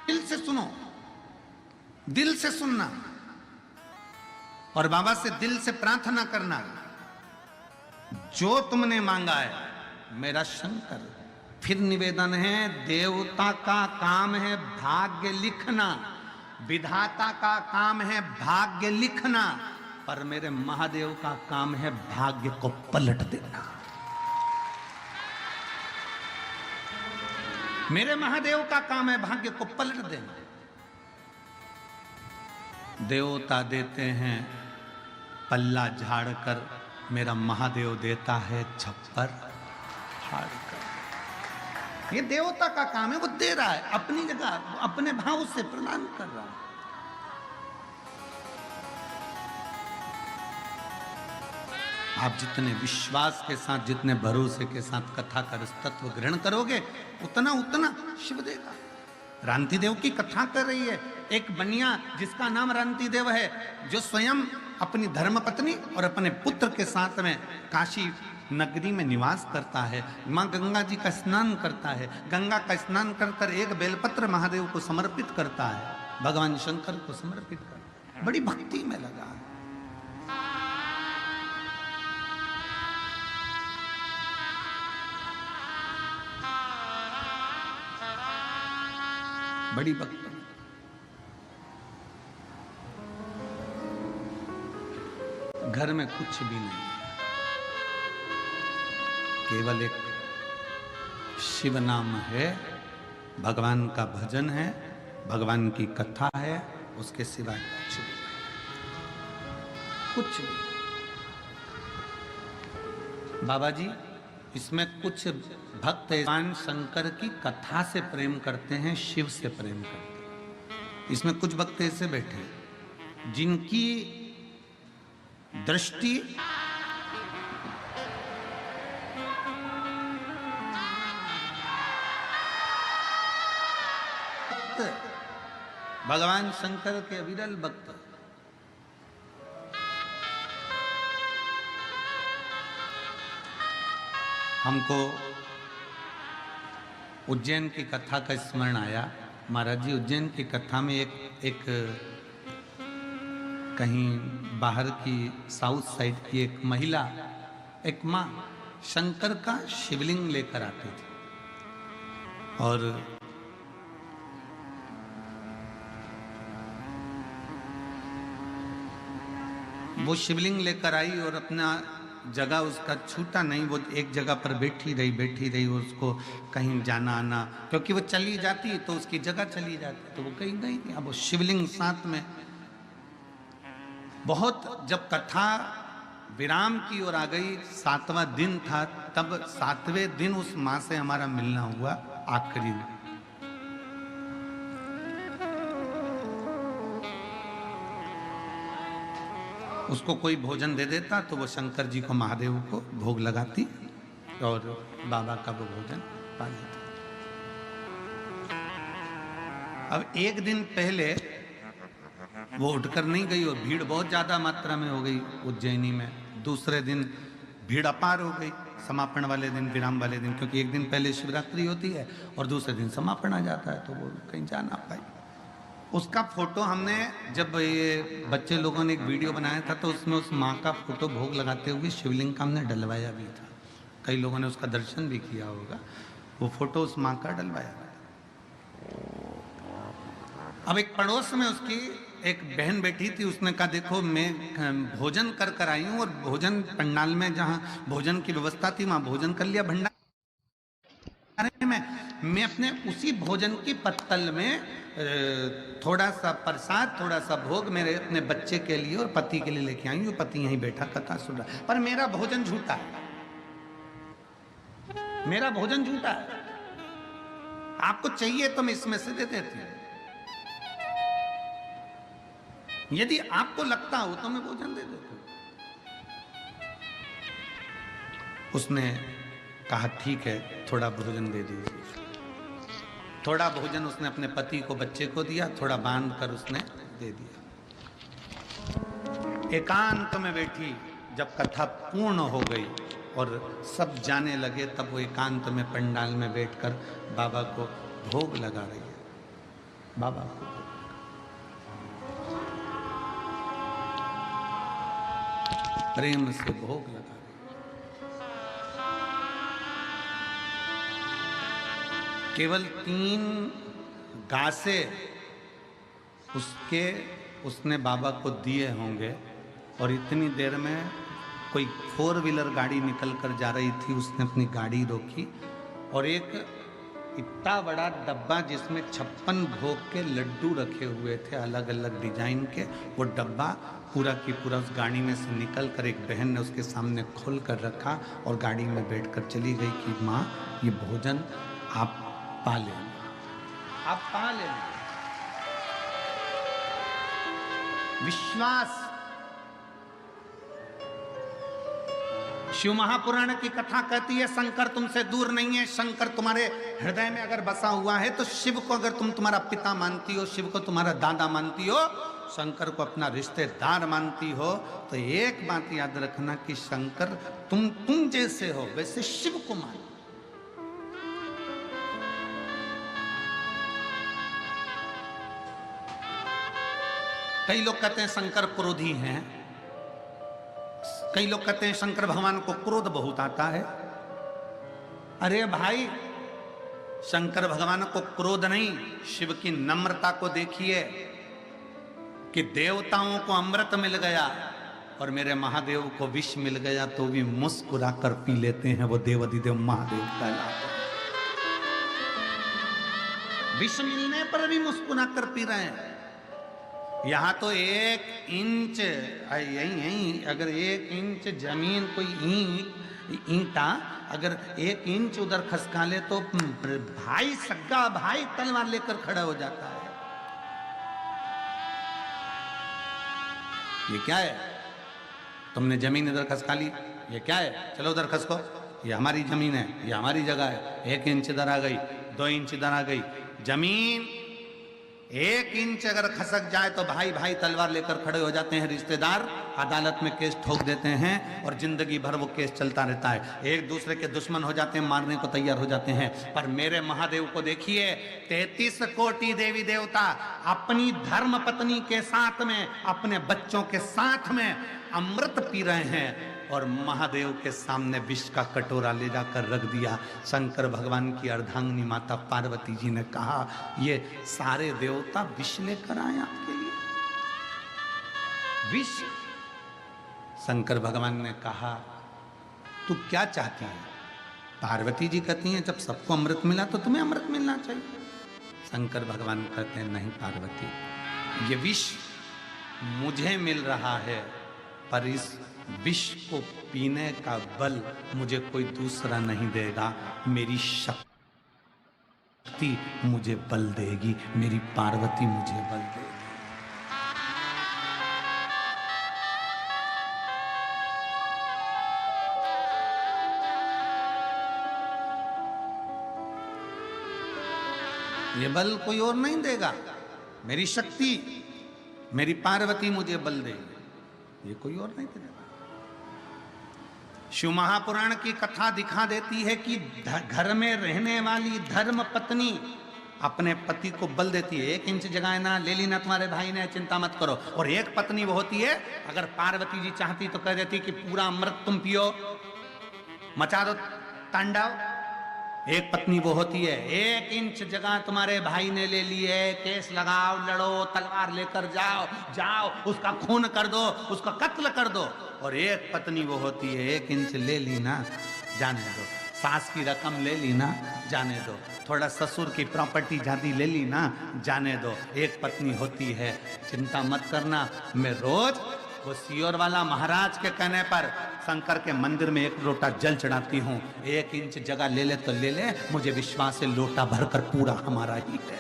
दिल से सुनो, दिल से सुनना और बाबा से दिल से प्रार्थना करना। जो तुमने मांगा है मेरा शंकर। फिर निवेदन है, देवता का काम है भाग्य लिखना, विधाता का काम है भाग्य लिखना, पर मेरे महादेव का काम है भाग्य को पलट देना। मेरे महादेव का काम है भाग्य को पलट देना। देवता देते हैं पल्ला झाड़कर, मेरा महादेव देता है छप्पर फाड़कर। ये देवता का काम है, वो दे रहा है अपनी जगह, अपने भाव से प्रदान कर रहा है। आप जितने विश्वास के साथ, जितने भरोसे के साथ कथा का तत्व ग्रहण करोगे, उतना उतना शिव देगा। रांति देव की कथा कर रही है एक बनिया जिसका नाम रांति देव है, जो स्वयं अपनी धर्मपत्नी और अपने पुत्र के साथ में काशी नगरी में निवास करता है। माँ गंगा जी का स्नान करता है, गंगा का स्नान कर कर एक बेलपत्र महादेव को समर्पित करता है, भगवान शंकर को समर्पित करता है, बड़ी भक्ति में लगा है। बड़ी भक्ति। घर में कुछ भी नहीं, केवल एक शिव नाम है, भगवान का भजन है, भगवान की कथा है, उसके सिवाय कुछ भी। बाबा जी इसमें कुछ भक्त भगवान शंकर की कथा से प्रेम करते हैं, शिव से प्रेम करते हैं। इसमें कुछ भक्त ऐसे बैठे जिनकी दृष्टि भगवान शंकर के अविरल भक्त, हमको उज्जैन की कथा का स्मरण आया। महाराज जी उज्जैन की कथा में एक कहीं बाहर की साउथ साइड की एक महिला, एक माँ शंकर का शिवलिंग लेकर आती थी और वो शिवलिंग लेकर आई और अपना जगह उसका छूटा नहीं, वो एक जगह पर बैठी रही, उसको कहीं जाना आना, क्योंकि वो चली जाती तो उसकी जगह चली जाती, तो वो कहीं गई नहीं। अब वो शिवलिंग साथ में, बहुत जब कथा विराम की ओर आ गई, 7वां दिन था, तब 7वें दिन उस माँ से हमारा मिलना हुआ आखिरी। उसको कोई भोजन दे देता तो वो शंकर जी को, महादेव को भोग लगाती और बाबा का वो भोजन पा लेता। अब एक दिन पहले वो उठकर नहीं गई और भीड़ बहुत ज्यादा मात्रा में हो गई उज्जैनी में। दूसरे दिन भीड़ अपार हो गई, समापन वाले दिन, विराम वाले दिन, क्योंकि एक दिन पहले शिवरात्रि होती है और दूसरे दिन समापन आ जाता है, तो वो कहीं जा ना पाई। उसका फोटो हमने, जब ये बच्चे लोगों ने एक वीडियो बनाया था, तो उसमें उस माँ का फोटो भोग लगाते हुए शिवलिंग का हमने डलवाया भी था। कई लोगों ने उसका दर्शन भी किया होगा। वो फोटो उस माँ का डलवाया था। अब एक पड़ोस में उसकी एक बहन बैठी थी, उसने कहा देखो मैं भोजन कर कर आई हूँ, और भोजन पंडाल में जहाँ भोजन की व्यवस्था थी वहाँ भोजन कर लिया भंडारे में। मैं अपने उसी भोजन की पत्तल में थोड़ा सा प्रसाद, थोड़ा सा भोग मेरे अपने बच्चे के लिए और पति के लिए लेके आई हूँ। पति यहीं बैठा कथा सुन रहा, पर मेरा भोजन झूठा है, मेरा भोजन झूठा है। आपको चाहिए तो मैं इसमें से दे देती हूँ, यदि आपको लगता हो तो मैं भोजन दे देता हूँ। उसने कहा ठीक है, थोड़ा भोजन दे दीजिए। थोड़ा भोजन उसने अपने पति को, बच्चे को दिया, थोड़ा बांध कर उसने दे दिया। एकांत में बैठी, जब कथा पूर्ण हो गई और सब जाने लगे, तब वो एकांत में पंडाल में बैठकर बाबा को भोग लगा रही है। बाबा को प्रेम से भोग लगा रही। केवल 3 गासे उसने बाबा को दिए होंगे और इतनी देर में कोई 4 व्हीलर गाड़ी निकल कर जा रही थी। उसने अपनी गाड़ी रोकी और एक इतना बड़ा डब्बा जिसमें 56 भोग के लड्डू रखे हुए थे अलग अलग डिजाइन के, वो डब्बा पूरा की पूरा उस गाड़ी में से निकल कर एक बहन ने उसके सामने खोल कर रखा और गाड़ी में बैठकर चली गई कि माँ ये भोजन आप पा लेना, आप पा लेना। विश्वास। शिव महापुराण की कथा कहती है शंकर तुमसे दूर नहीं है। शंकर तुम्हारे हृदय में अगर बसा हुआ है तो शिव को अगर तुम तुम्हारा पिता मानती हो, शिव को तुम्हारा दादा मानती हो, शंकर को अपना रिश्तेदार मानती हो, तो एक बात याद रखना कि शंकर तुम जैसे हो वैसे शिव को मानो। कई लोग कहते हैं शंकर क्रोधी हैं, कई लोग कहते हैं शंकर भगवान को क्रोध बहुत आता है। अरे भाई, शंकर भगवान को क्रोध नहीं, शिव की नम्रता को देखिए कि देवताओं को अमृत मिल गया और मेरे महादेव को विष मिल गया तो भी मुस्कुरा कर पी लेते हैं। वो देवाधिदेव महादेव कहलाते हैं। विष मिलने पर भी मुस्कुरा कर पी रहे हैं। यहां तो 1 इंच यही अगर 1 इंच जमीन कोई ईंटा अगर 1 इंच उधर खसका ले तो भाई सग्गा भाई तलवार लेकर खड़ा हो जाता है। ये क्या है? तुमने जमीन इधर खसका ली, ये क्या है? चलो उधर खसको, ये हमारी जमीन है, ये हमारी जगह है। 1 इंच इधर आ गई, 2 इंच इधर आ गई, जमीन 1 इंच अगर खसक जाए तो भाई भाई तलवार लेकर खड़े हो जाते हैं। रिश्तेदार अदालत में केस ठोक देते हैं और जिंदगी भर वो केस चलता रहता है। एक दूसरे के दुश्मन हो जाते हैं, मारने को तैयार हो जाते हैं। पर मेरे महादेव को देखिए, 33 कोटि देवी देवता अपनी धर्म पत्नी के साथ में, अपने बच्चों के साथ में अमृत पी रहे हैं और महादेव के सामने विष का कटोरा ले जाकर रख दिया। शंकर भगवान की अर्धांगिनी माता पार्वती जी ने कहा, ये सारे देवता विष लेकर आए आपके लिए, विष। शंकर भगवान ने कहा, तू क्या चाहती है? पार्वती जी कहती हैं, जब सबको अमृत मिला तो तुम्हें अमृत मिलना चाहिए। शंकर भगवान कहते हैं, नहीं पार्वती, ये विष मुझे मिल रहा है, पर इस विष को पीने का बल मुझे कोई दूसरा नहीं देगा। मेरी शक्ति मुझे बल देगी, मेरी पार्वती मुझे बल देगी। ये बल कोई और नहीं देगा, मेरी शक्ति, मेरी पार्वती मुझे बल देगी, ये कोई और नहीं देगा। शिव महापुराण की कथा दिखा देती है कि घर में रहने वाली धर्म पत्नी अपने पति को बल देती है। 1 इंच जगह ना ले ली ना तुम्हारे भाई ने, चिंता मत करो। और एक पत्नी वो होती है, अगर पार्वती जी चाहती तो कह देती कि पूरा अमृत तुम पियो, मचा दो तांडव। एक पत्नी वो होती है, 1 इंच जगह तुम्हारे भाई ने ले ली है, केस लगाओ, लड़ो, तलवार लेकर जाओ, उसका खून कर दो, उसका कत्ल कर दो। और एक पत्नी वो होती है, 1 इंच ले ली ना, जाने दो। सास की रकम ले ली ना, जाने दो। थोड़ा ससुर की प्रॉपर्टी जाती ले ली ना, जाने दो। एक पत्नी होती है, चिंता मत करना, मैं रोज वो सियोर वाला महाराज के कहने पर शंकर के मंदिर में 1 लोटा जल चढ़ाती हूँ। 1 इंच जगह ले ले तो ले ले, मुझे विश्वास है लोटा भरकर पूरा हमारा ही है।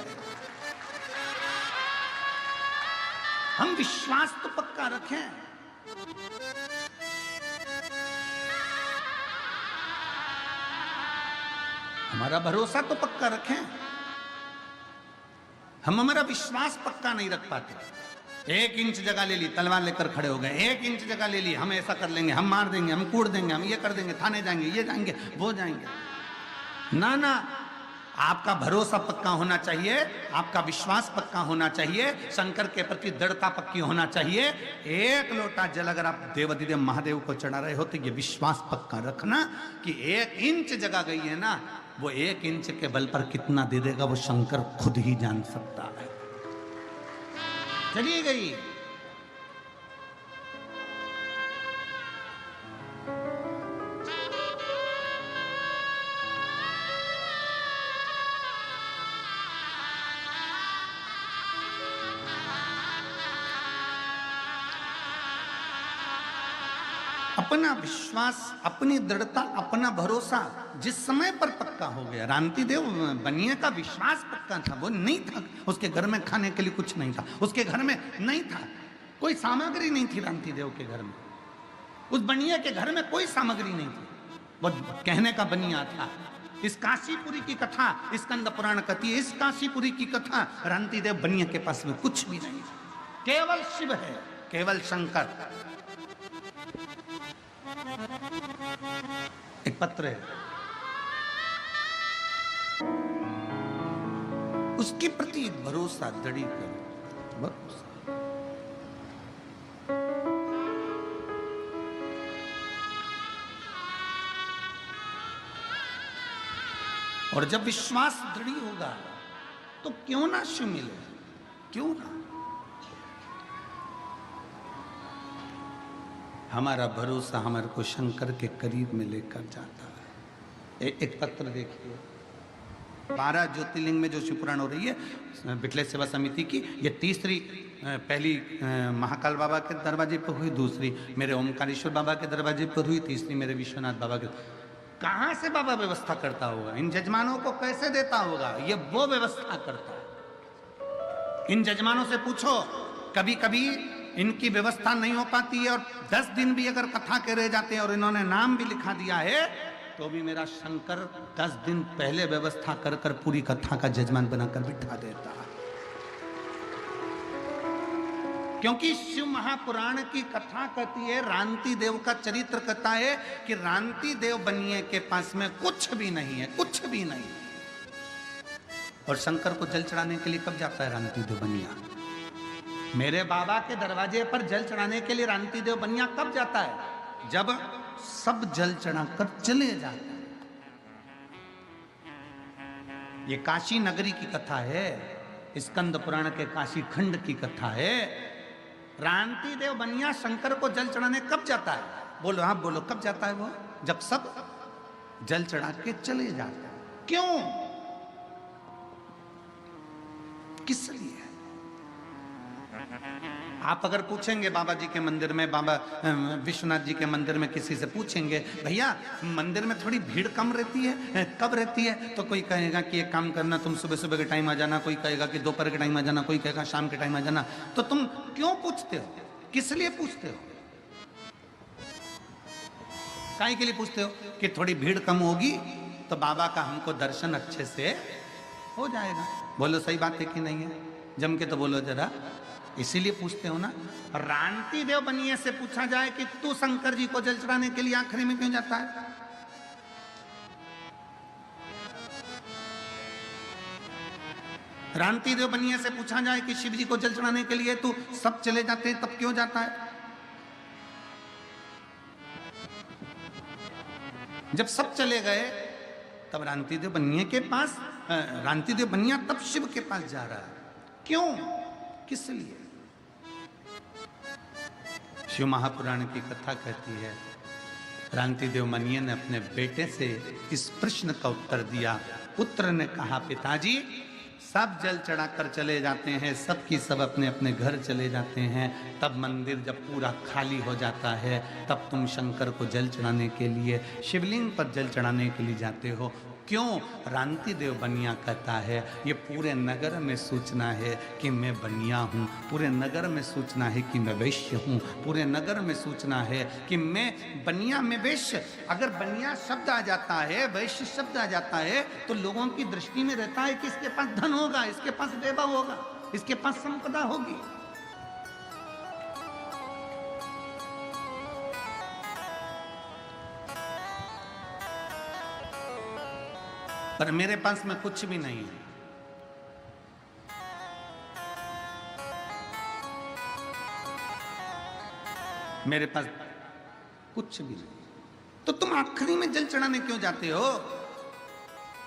हम विश्वास तो पक्का रखें। हमारा भरोसा तो पक्का रखें। हम हमारा विश्वास पक्का नहीं रख पाते। 1 इंच जगह ले ली, तलवार लेकर खड़े हो गए। 1 इंच जगह ले ली, हम ऐसा कर लेंगे, हम मार देंगे, हम कूट देंगे, हम ये कर देंगे, थाने जाएंगे, ये जाएंगे, वो जाएंगे। ना ना, आपका भरोसा पक्का होना चाहिए, आपका विश्वास पक्का होना चाहिए, शंकर के प्रति दृढ़ता पक्की होना चाहिए। एक लोटा जल अगर आप देवाधिदेव महादेव को चढ़ा रहे हो तो ये विश्वास पक्का रखना कि 1 इंच जगह गई है ना, वो 1 इंच के बल पर कितना दे देगा वो शंकर खुद ही जान सकता है। चली गई। अपना विश्वास, अपनी दृढ़ता, अपना भरोसा जिस समय पर पक्का हो गया। रांति देव बनिए का विश्वास पक्का था, वो नहीं था, उसके घर में खाने के लिए कुछ नहीं था, उसके घर में नहीं था, कोई सामग्री नहीं थी रांति देव के घर में, उस बनिए के घर में कोई सामग्री नहीं थी, वो कहने का बनिया था। इस काशीपुरी की कथा स्कंद पुराण कहती है, इस काशीपुरी की कथा रांति देव बनिए के पास में कुछ भी नहीं, केवल शिव है, केवल शंकर। एक पत्र है, उसके प्रति एक भरोसा दृढ़ करो, भरोसा। और जब विश्वास दृढ़ होगा तो क्यों ना शिव मिले, क्यों ना। हमारा भरोसा हमारे को शंकर के करीब में लेकर जाता है। एक पत्र देखिए, 12 ज्योतिर्लिंग में जो शिवपुराण हो रही है बिटले सेवा समिति की, ये तीसरी, पहली महाकाल बाबा के दरवाजे पर हुई, दूसरी मेरे ओमकारेश्वर बाबा के दरवाजे पर हुई, तीसरी मेरे विश्वनाथ बाबा के। कहाँ से बाबा व्यवस्था करता होगा, इन जजमानों को कैसे देता होगा, ये वो व्यवस्था करता है। इन जजमानों से पूछो, कभी कभी इनकी व्यवस्था नहीं हो पाती है और 10 दिन भी अगर कथा के रह जाते हैं और इन्होंने नाम भी लिखा दिया है तो भी मेरा शंकर 10 दिन पहले व्यवस्था कर कर पूरी कथा का जजमान बनाकर बिठा देता है। क्योंकि शिव महापुराण की कथा कहती है, रांति देव का चरित्र कहता है कि रांति देव बनिए के पास में कुछ भी नहीं है, कुछ भी नहीं। और शंकर को जल चढ़ाने के लिए कब जाता है रांति देव बनिया? मेरे बाबा के दरवाजे पर जल चढ़ाने के लिए रांति देव बनिया कब जाता है? जब सब जल चढ़ाकर चले जाते हैं। ये काशी नगरी की कथा है, स्कंद पुराण के काशी खंड की कथा है। रांति देव बनिया शंकर को जल चढ़ाने कब जाता है? बोलो, आप बोलो, कब जाता है वो? जब सब जल चढ़ा के चले जाते हैं। क्यों, किस लिए? आप अगर पूछेंगे बाबा जी के मंदिर में, बाबा विश्वनाथ जी के मंदिर में किसी से पूछेंगे, भैया मंदिर में थोड़ी भीड़ कम रहती है, कब रहती है? तो कोई कहेगा कि एक काम करना, तुम सुबह सुबह के टाइम आ जाना, कोई कहेगा कि दोपहर के टाइम आ जाना, कोई कहेगा शाम के टाइम आ जाना। तो तुम क्यों पूछते हो, किस लिए पूछते हो? काहे के लिए पूछते हो? कि थोड़ी भीड़ कम होगी तो बाबा का हमको दर्शन अच्छे से हो जाएगा। बोलो सही बात है कि नहीं है? जम के तो बोलो जरा, इसीलिए पूछते हो ना। रांति देव बनिए से पूछा जाए कि तू शंकर जी को जल चढ़ाने के लिए आखिरी में क्यों जाता है? रांति देव बनिए से पूछा जाए कि शिव जी को जल चढ़ाने के लिए तू सब चले जाते हैं तब क्यों जाता है? जब सब चले गए तब रांति देव बनिए के पास, रांति देव बनिया तब शिव के पास जा रहा है। क्यों, किस लिए? शिव महापुराण की कथा कहती है, रांति देव बनिए ने अपने बेटे से इस प्रश्न का उत्तर दिया। पुत्र ने कहा, पिताजी सब जल चढ़ाकर चले जाते हैं, सब की सब अपने अपने घर चले जाते हैं, तब मंदिर जब पूरा खाली हो जाता है तब तुम शंकर को जल चढ़ाने के लिए, शिवलिंग पर जल चढ़ाने के लिए जाते हो। क्यों? रांति देव बनिया कहता है, ये पूरे नगर में सूचना है कि मैं बनिया हूँ, पूरे नगर में सूचना है कि मैं वैश्य हूँ, पूरे नगर में सूचना है कि मैं बनिया में वैश्य। अगर बनिया शब्द आ जाता है, वैश्य शब्द आ जाता है तो लोगों की दृष्टि में रहता है कि इसके पास धन होगा, इसके पास वैभव होगा, इसके पास संपदा होगी। पर मेरे पास में कुछ भी नहीं है। मेरे पास कुछ भी नहीं, तो तुम आखिरी में जल चढ़ाने क्यों जाते हो?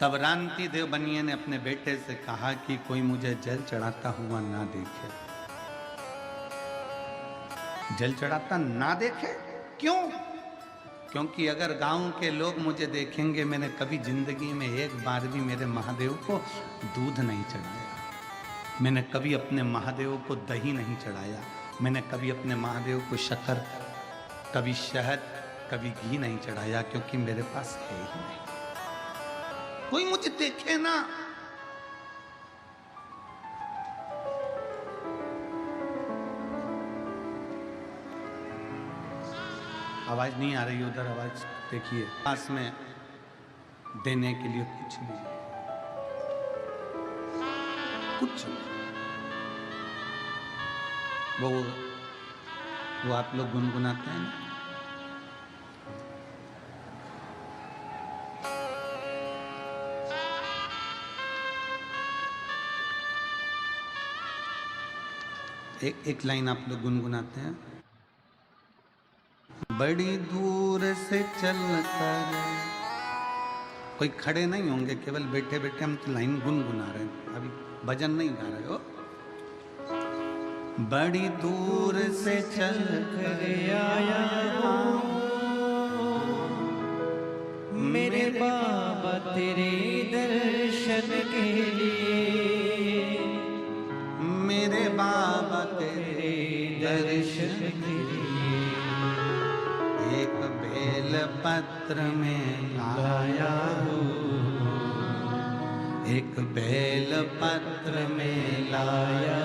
तब रांति देव बनिए ने अपने बेटे से कहा कि कोई मुझे जल चढ़ाता हुआ ना देखे। जल चढ़ाता ना देखे? क्यों? क्योंकि अगर गांव के लोग मुझे देखेंगे, मैंने कभी जिंदगी में एक बार भी मेरे महादेव को दूध नहीं चढ़ाया, मैंने कभी अपने महादेव को दही नहीं चढ़ाया, मैंने कभी अपने महादेव को शक्कर, कभी शहद, कभी घी नहीं चढ़ाया, क्योंकि मेरे पास है ही नहीं। कोई मुझे देखे ना। आवाज नहीं आ रही उधर, आवाज देखिए। पास में देने के लिए कुछ नहीं, कुछ नहीं। वो आप लोग गुनगुनाते हैं ना, एक लाइन आप लोग गुनगुनाते हैं। बड़ी दूर से चलकर, कोई खड़े नहीं होंगे, केवल बैठे बैठे हम तो लाइन गुनगुना रहे हैं, अभी भजन नहीं गा रहे हो। बड़ी दूर से चल कर आया मेरे बाबा तेरे दर्शन के लिए, मेरे बाबा तेरे दर्शन के लिए एक बेल पत्र में लाया हूँ, एक बेल पत्र में लाया